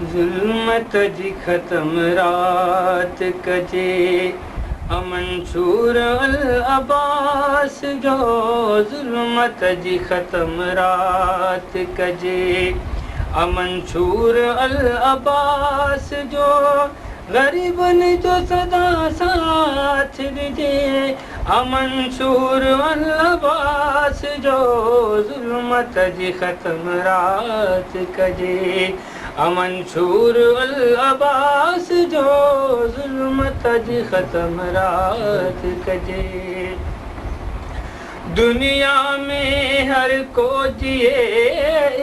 ज़ुल्मत जी ख़त्म रात कजे मंशूर अल अब्बास जो ज़ुल्मत जी ख़त्म रात कजे मंशूर अल अब्बास जो ग़रीबनि जो सदा साथ ॾिजे मंशूर अल अब्बास जो ज़ुल्मत जी ख़त्म रात कजे मंशूर अल अब्बास जो ज़ुल्मत जी ख़त्म रात कजे दुनिया में हर को जिए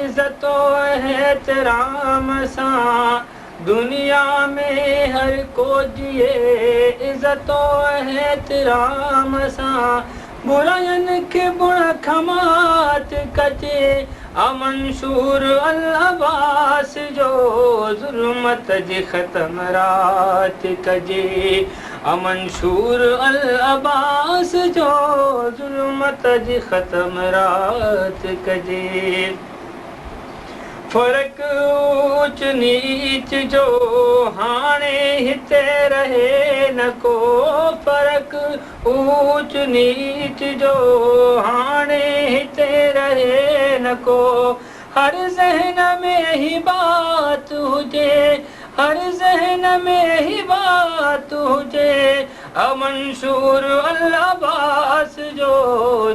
इज़्ज़तो एहतराम सां दुनिया में हर को जिए इज़्ज़तो एहतराम सां बुराइयुनि खे बुण खमात कजे मंशूर अल अब्बास जो ज़ुल्मत जी ख़त्म रात कजे मंशूर अल अब्बास जो ज़ुल्मत जी ख़त्म रात कजे फ़र्क़ु ऊच नीच जो हाणे हिते रहे न को फ़र्क़ु ऊच नीच जो हाणे हिते रहे न को हर ज़हन में ही बात हुजे हर ज़हन में ही बात हुजे मंशूर अल अब्बास जो